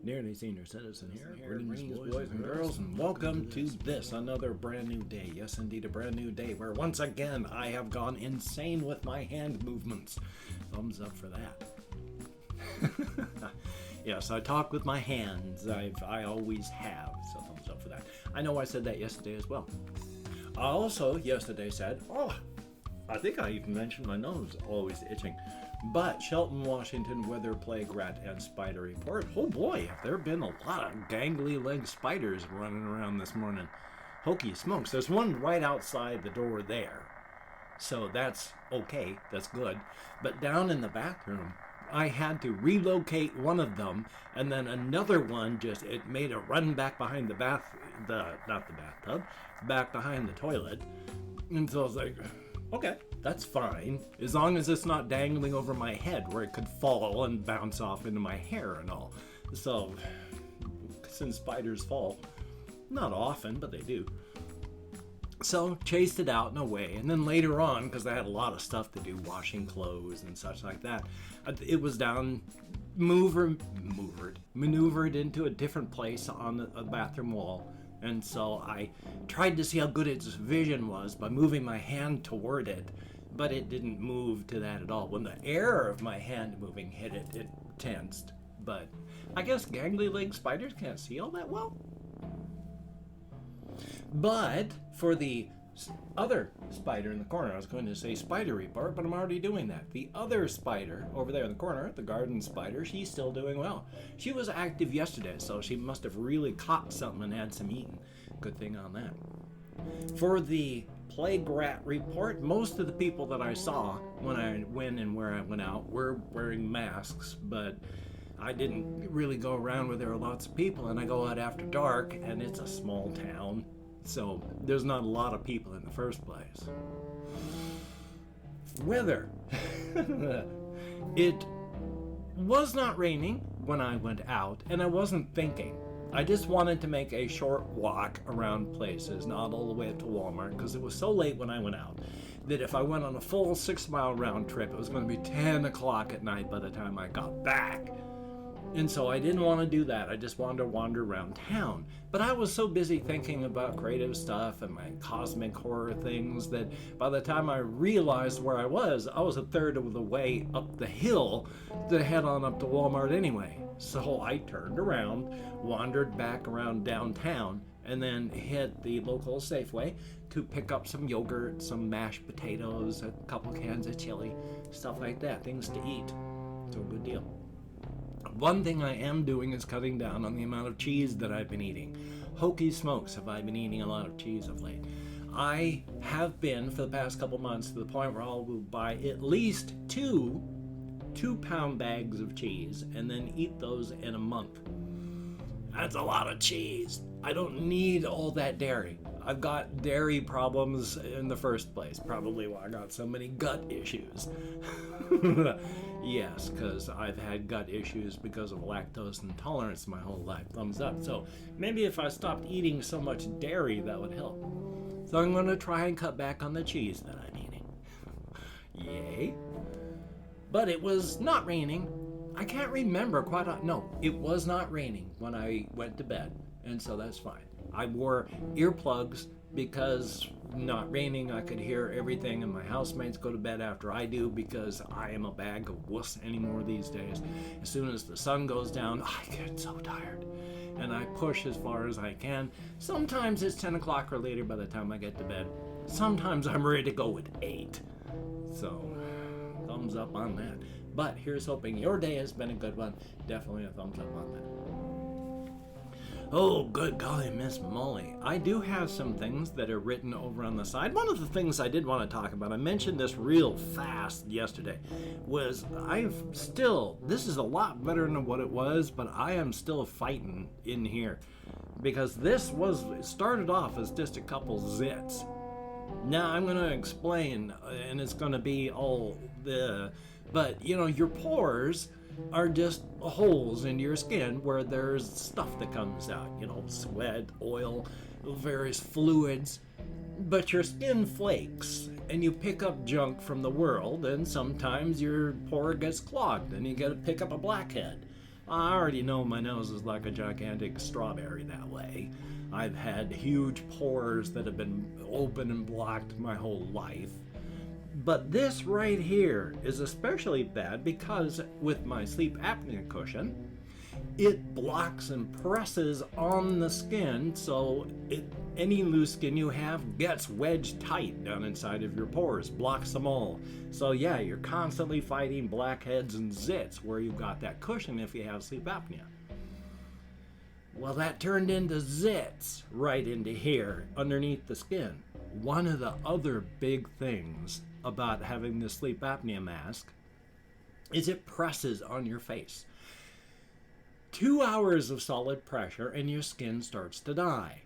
Nearly Senior Citizen here. Greetings, boys and girls, and welcome to this, another brand new day. Yes, indeed, a brand new day where once again I have gone insane with my hand movements. Thumbs up for that. Yes, I talk with my hands. I always have, so thumbs up for that. I know I said that yesterday as well. I also yesterday said, I think I even mentioned my nose always itching. But Shelton, Washington weather, plague, rat, and spider report. Oh boy, there have been a lot of gangly leg spiders running around this morning. Hokey smokes. There's one right outside the door there. So that's okay. That's good. But down in the bathroom, I had to relocate one of them, and then another one it made a run back behind not the bathtub, back behind the toilet. And so I was like, okay, that's fine, as long as it's not dangling over my head where it could fall and bounce off into my hair and all. So, since spiders fall, not often, but they do. So, chased it out in a way, and then later on, because I had a lot of stuff to do, washing clothes and such like that, it was down, maneuvered into a different place on the bathroom wall. And so I tried to see how good its vision was by moving my hand toward it, but it didn't move to that at all. When the air of my hand moving hit it, it tensed. But I guess gangly leg spiders can't see all that well. But for the other spider in the corner, I was going to say spider report, but I'm already doing that. The other spider over there in the corner, the garden spider, she's still doing well. She was active yesterday, so she must have really caught something and had some eating. Good thing on that. For the plague rat report, most of the people that I saw when I went and where I went out were wearing masks, but I didn't really go around where there were lots of people, and I go out after dark, and it's a small town. So, there's not a lot of people in the first place. Weather. It was not raining when I went out, and I wasn't thinking. I just wanted to make a short walk around places, not all the way up to Walmart, because it was so late when I went out that if I went on a full 6-mile round trip, it was going to be 10 o'clock at night by the time I got back. And so I didn't want to do that. I just wanted to wander around town. But I was so busy thinking about creative stuff and my cosmic horror things that by the time I realized where I was a third of the way up the hill to head on up to Walmart anyway. So I turned around, wandered back around downtown, and then hit the local Safeway to pick up some yogurt, some mashed potatoes, a couple cans of chili, stuff like that, things to eat. So good deal. One thing I am doing is cutting down on the amount of cheese that I've been eating. Hokey smokes, have I been eating a lot of cheese of late. I have been, for the past couple months, to the point where I'll buy at least two 2-pound bags of cheese and then eat those in a month. That's a lot of cheese. I don't need all that dairy. I've got dairy problems in the first place. Probably why I got so many gut issues. Yes, because I've had gut issues because of lactose intolerance my whole life. Thumbs up. So maybe if I stopped eating so much dairy, that would help. So I'm going to try and cut back on the cheese that I'm eating. Yay. But it was not raining. I can't remember no, it was not raining when I went to bed. And so that's fine. I wore earplugs because not raining, I could hear everything, and my housemates go to bed after I do because I am a bag of wuss anymore these days. As soon as the sun goes down, I get so tired. And I push as far as I can. Sometimes it's 10 o'clock or later by the time I get to bed. Sometimes I'm ready to go at 8. So, thumbs up on that. But here's hoping your day has been a good one. Definitely a thumbs up on that. Oh, good golly, Miss Molly. I do have some things that are written over on the side. One of the things I did want to talk about, I mentioned this real fast yesterday, was this is a lot better than what it was, but I am still fighting in here. Because it started off as just a couple zits. Now I'm going to explain, and it's going to be but your pores are just holes in your skin where there's stuff that comes out, sweat, oil, various fluids. But your skin flakes, and you pick up junk from the world, and sometimes your pore gets clogged, and you gotta pick up a blackhead. I already know my nose is like a gigantic strawberry that way. I've had huge pores that have been open and blocked my whole life. But this right here is especially bad because with my sleep apnea cushion, it blocks and presses on the skin, so any loose skin you have gets wedged tight down inside of your pores, blocks them all. So yeah, you're constantly fighting blackheads and zits where you've got that cushion if you have sleep apnea. Well, that turned into zits right into here underneath the skin. One of the other big things about having the sleep apnea mask is it presses on your face. 2 hours of solid pressure and your skin starts to die.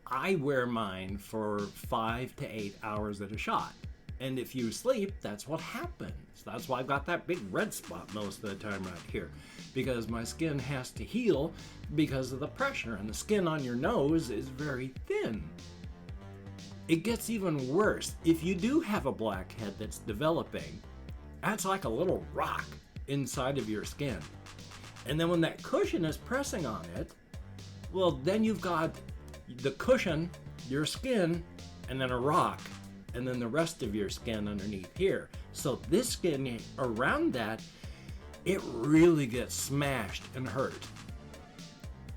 I wear mine for 5 to 8 hours at a shot. And if you sleep, that's what happens. That's why I've got that big red spot most of the time right here. Because my skin has to heal because of the pressure. And the skin on your nose is very thin. It gets even worse. If you do have a blackhead that's developing, that's like a little rock inside of your skin. And then when that cushion is pressing on it, well, then you've got the cushion, your skin, and then a rock, and then the rest of your skin underneath here. So this skin around that, it really gets smashed and hurt.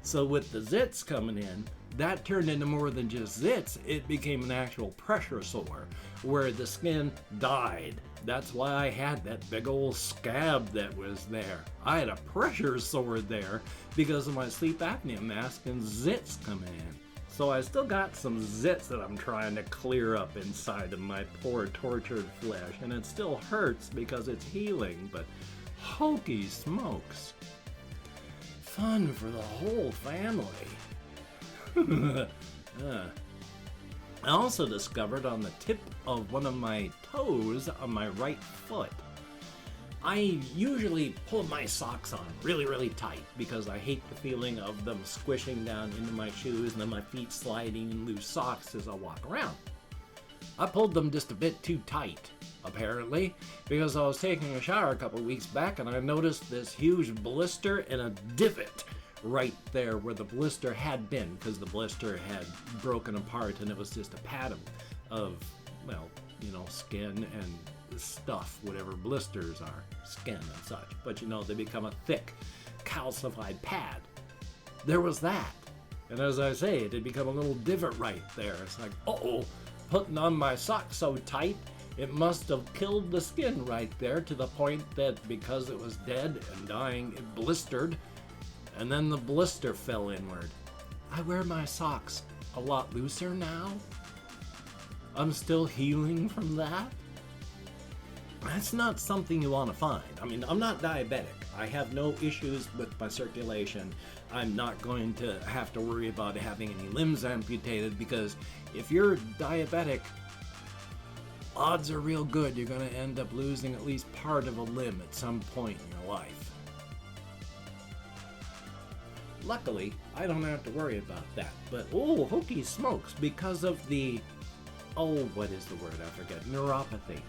So with the zits coming in, that turned into more than just zits. It became an actual pressure sore where the skin died. That's why I had that big old scab that was there. I had a pressure sore there because of my sleep apnea mask and zits coming in. So I still got some zits that I'm trying to clear up inside of my poor tortured flesh, and it still hurts because it's healing, but hokey smokes. Fun for the whole family. I also discovered on the tip of one of my toes on my right foot, I usually pull my socks on really, really tight because I hate the feeling of them squishing down into my shoes and then my feet sliding in loose socks as I walk around. I pulled them just a bit too tight, apparently, because I was taking a shower a couple weeks back and I noticed this huge blister and a divot right there where the blister had been, because the blister had broken apart and it was just a pad of well, you know, skin and stuff, whatever blisters are, skin and such. But you know, they become a thick, calcified pad. There was that. And as I say, it had become a little divot right there. It's like, uh-oh, putting on my socks so tight, it must have killed the skin right there to the point that because it was dead and dying, it blistered. And then the blister fell inward. I wear my socks a lot looser now. I'm still healing from that. That's not something you want to find. I mean, I'm not diabetic. I have no issues with my circulation. I'm not going to have to worry about having any limbs amputated because if you're diabetic, odds are real good you're going to end up losing at least part of a limb at some point in your life. Luckily, I don't have to worry about that. But, oh, hokey smokes, because of the, what is the word? I forget. Neuropathy,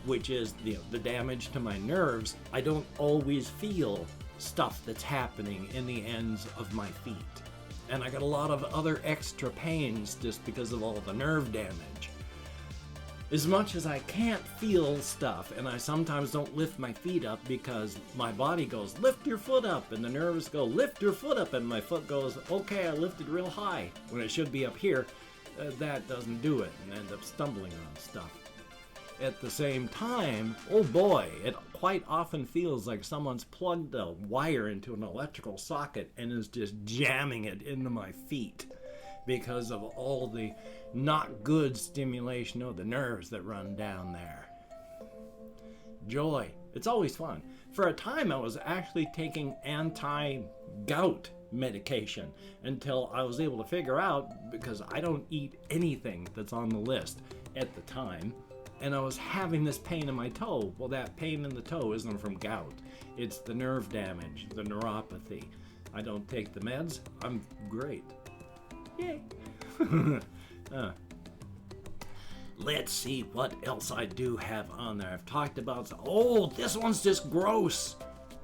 which is the damage to my nerves. I don't always feel stuff that's happening in the ends of my feet. And I got a lot of other extra pains just because of all the nerve damage. As much as I can't feel stuff, and I sometimes don't lift my feet up because my body goes, lift your foot up, and the nerves go, lift your foot up, and my foot goes, okay, I lifted real high, when it should be up here. That doesn't do it, and end up stumbling on stuff. At the same time, oh boy, it quite often feels like someone's plugged a wire into an electrical socket and is just jamming it into my feet because of all the not good stimulation of the nerves that run down there. Joy. It's always fun. For a time, I was actually taking anti-gout medication until I was able to figure out, because I don't eat anything that's on the list at the time, and I was having this pain in my toe. Well, that pain in the toe isn't from gout. It's the nerve damage, the neuropathy. I don't take the meds. I'm great. Yay. Let's see what else I do have on there. I've talked about, oh, this one's just gross.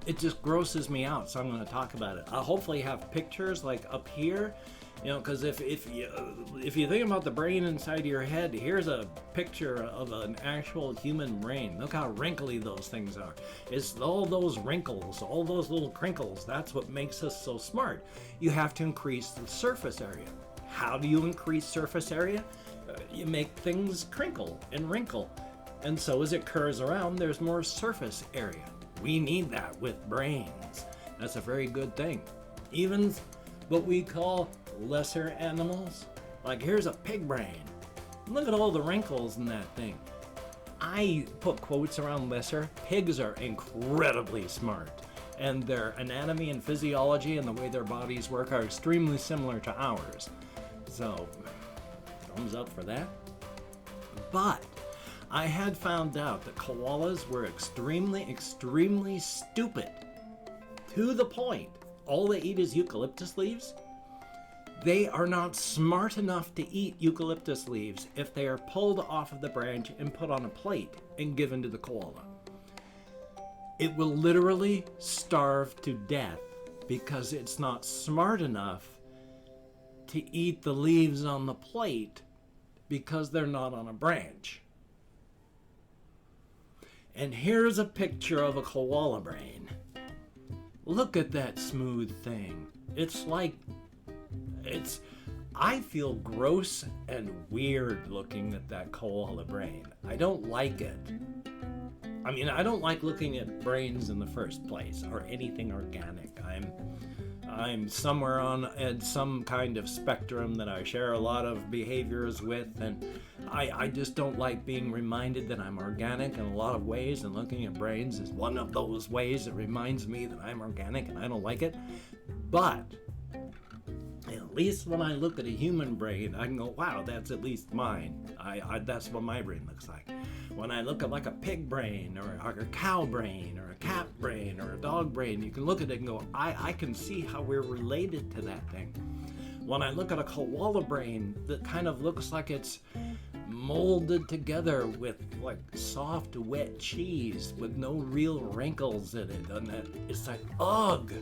it just grosses me out, so I'm going to talk about it. I'll hopefully have pictures like up here, because if you think about the brain inside your head, here's a picture of an actual human brain. Look how wrinkly those things are. It's all those wrinkles, all those little crinkles. That's what makes us so smart. You have to increase the surface area. How do you increase surface area? You make things crinkle and wrinkle. And so as it curves around, there's more surface area. We need that with brains. That's a very good thing. Even what we call lesser animals, like here's a pig brain. Look at all the wrinkles in that thing. I put quotes around lesser. Pigs are incredibly smart, and their anatomy and physiology and the way their bodies work are extremely similar to ours. So, thumbs up for that. But I had found out that koalas were extremely stupid. To the point, all they eat is eucalyptus leaves. They are not smart enough to eat eucalyptus leaves if they are pulled off of the branch and put on a plate and given to the koala. It will literally starve to death because it's not smart enough to eat the leaves on the plate because they're not on a branch. And here's a picture of a koala brain. Look at that smooth thing. I feel gross and weird looking at that koala brain. I don't like it. I mean, I don't like looking at brains in the first place, or anything organic. I'm somewhere on some kind of spectrum that I share a lot of behaviors with, and I just don't like being reminded that I'm organic in a lot of ways, and looking at brains is one of those ways that reminds me that I'm organic, and I don't like it. But at least when I look at a human brain, I can go, wow, that's at least mine. That's what my brain looks like. When I look at like a pig brain or a cow brain or a cat brain or a dog brain, you can look at it and go, I can see how we're related to that thing. When I look at a koala brain that kind of looks like it's molded together with like soft, wet cheese with no real wrinkles in it, and it's like, ugh!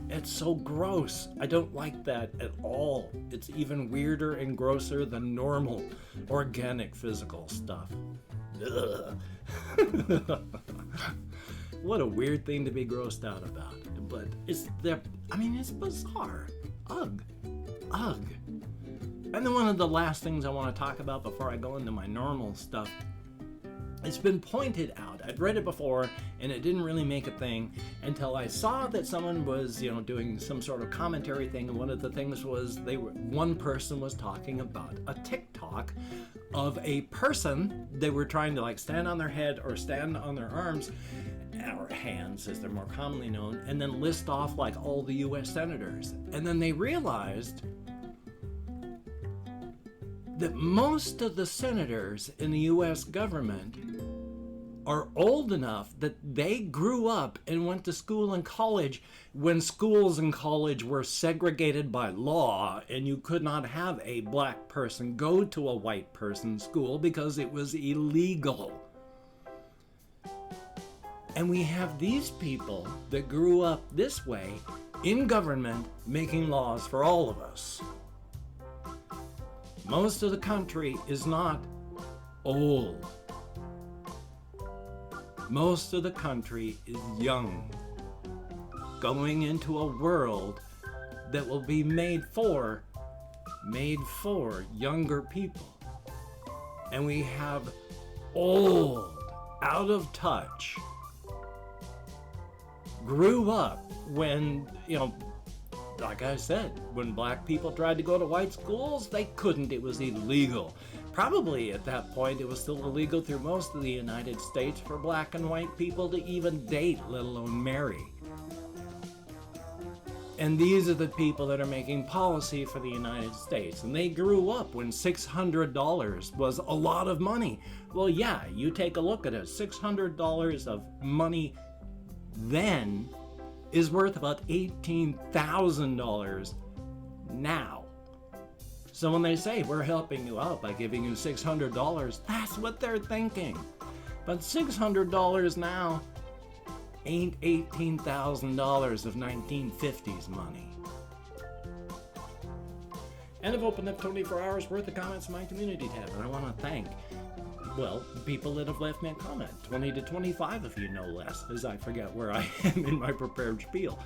It's so gross. I don't like that at all. It's even weirder and grosser than normal organic physical stuff. Ugh. What a weird thing to be grossed out about. But it's bizarre. Ugh. Ugh. And then one of the last things I want to talk about before I go into my normal stuff, it's been pointed out. I'd read it before, and it didn't really make a thing until I saw that someone was, doing some sort of commentary thing. And one of the things was one person was talking about a TikTok of a person. They were trying to like stand on their head or stand on their arms, or hands as they're more commonly known, and then list off like all the U.S. senators. And then they realized that most of the senators in the U.S. government are old enough that they grew up and went to school and college when schools and college were segregated by law, and you could not have a black person go to a white person's school because it was illegal. And we have these people that grew up this way in government making laws for all of us. Most of the country is not old. Most of the country is young, going into a world that will be made for younger people. And we have old, out of touch, grew up when, like I said, when black people tried to go to white schools, they couldn't. It was illegal. Probably at that point, it was still illegal through most of the United States for black and white people to even date, let alone marry. And these are the people that are making policy for the United States. And they grew up when $600 was a lot of money. Well, yeah, you take a look at it. $600 of money then is worth about $18,000 now. So when they say we're helping you out by giving you $600, that's what they're thinking. But $600 now ain't $18,000 of 1950s money. And I've opened up 24 hours worth of comments in my community tab, and I want to thank, well, people that have left me a comment. 20 to 25 of you, no less, as I forget where I am in my prepared spiel.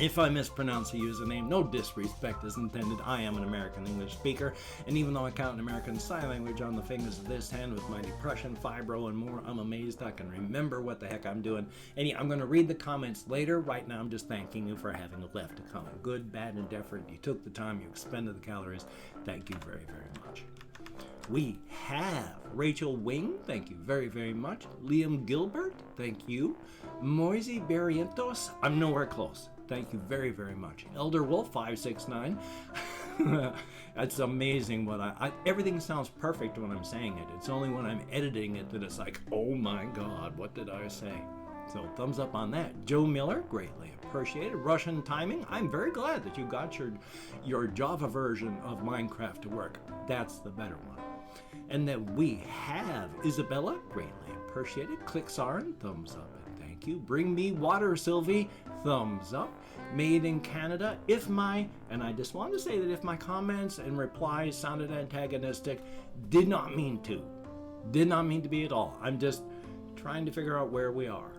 If I mispronounce a username, no disrespect is intended. I am an American English speaker, and even though I count an American Sign Language on the fingers of this hand with my depression, fibro, and more, I'm amazed I can remember what the heck I'm doing. And yeah, I'm going to read the comments later. Right now, I'm just thanking you for having left a comment. Good, bad, and different. You took the time, you expended the calories. Thank you very, very much. We have Rachel Wing, thank you very, very much. Liam Gilbert, thank you. Moisey Barrientos, I'm nowhere close. Thank you very, very much. Elder Wolf 569. That's amazing what everything sounds perfect when I'm saying it. It's only when I'm editing it that it's like, oh my God, what did I say? So thumbs up on that. Joe Miller, greatly appreciated. Russian Timing, I'm very glad that you got your Java version of Minecraft to work. That's the better one. And then we have Isabella, greatly appreciated. Clicksarn, thumbs up and thank you. Bring Me Water, Sylvie, thumbs up. Made in Canada, and I just want to say that if my comments and replies sounded antagonistic, did not mean to be at all. I'm just trying to figure out where we are.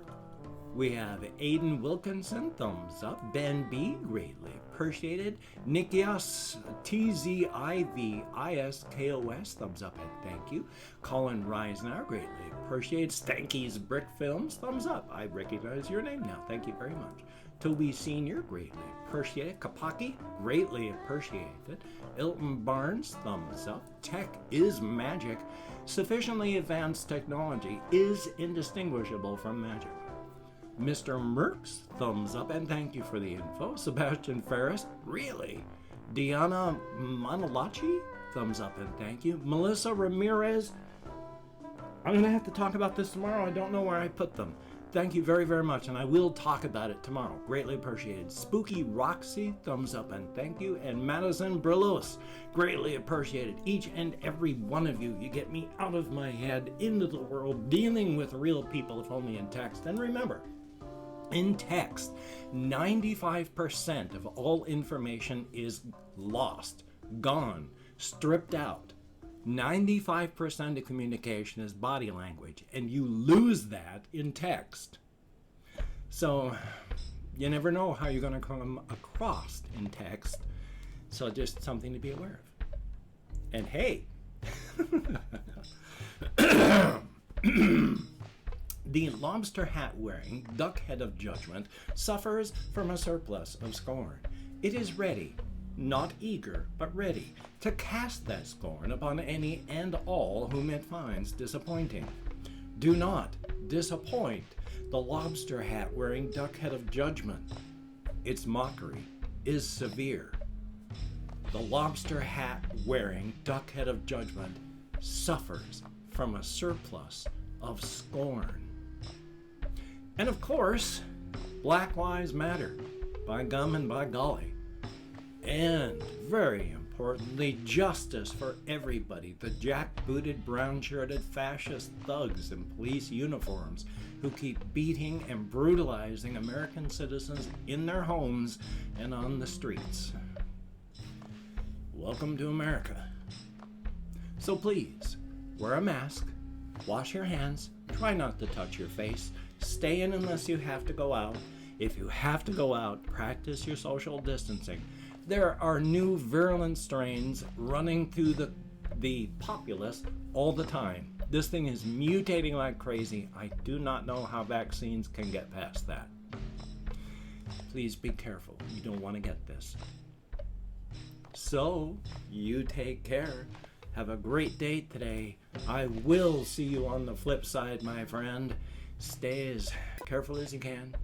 We have Aiden Wilkinson, thumbs up. Ben B, greatly appreciated. Nikias, TZIVISKOS, thumbs up and thank you. Colin Reisner, greatly appreciated. Stanky's Brick Films, thumbs up. I recognize your name now. Thank you very much. Toby Sr., greatly appreciated. Kapaki, greatly appreciated. Elton Barnes, thumbs up. Tech is magic. Sufficiently advanced technology is indistinguishable from magic. Mr. Merks, thumbs up, and thank you for the info. Sebastian Ferris, really? Diana Manalachi, thumbs up and thank you. Melissa Ramirez, I'm going to have to talk about this tomorrow. I don't know where I put them. Thank you very, very much, and I will talk about it tomorrow. Greatly appreciated. Spooky Roxy, thumbs up and thank you. And Madison Brillos, greatly appreciated. Each and every one of you, you get me out of my head, into the world, dealing with real people, if only in text. And remember, in text, 95% of all information is lost, gone, stripped out. 95% of communication is body language, and you lose that in text. So you never know how you're going to come across in text. So just something to be aware of. And hey, the lobster hat wearing duck head of judgment suffers from a surplus of scorn. It is ready, not eager, but ready to cast that scorn upon any and all whom it finds disappointing. Do not disappoint the lobster hat wearing duck head of judgment. Its mockery is severe. The lobster hat wearing duck head of judgment suffers from a surplus of scorn. And of course, Black Lives Matter, by gum and by golly. And very importantly, justice for everybody. The jack-booted, brown-shirted fascist thugs in police uniforms who keep beating and brutalizing American citizens in their homes and on the streets. Welcome to America. So please, wear a mask, wash your hands, try not to touch your face, stay in unless you have to go out. If you have to go out, practice your social distancing. There are new virulent strains running through the populace all the time. This thing is mutating like crazy. I do not know how vaccines can get past that. Please be careful. You don't want to get this. So, you take care. Have a great day today. I will see you on the flip side, my friend. Stay as careful as you can.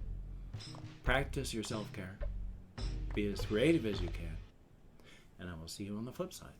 Practice your self-care. Be as creative as you can. And I will see you on the flip side.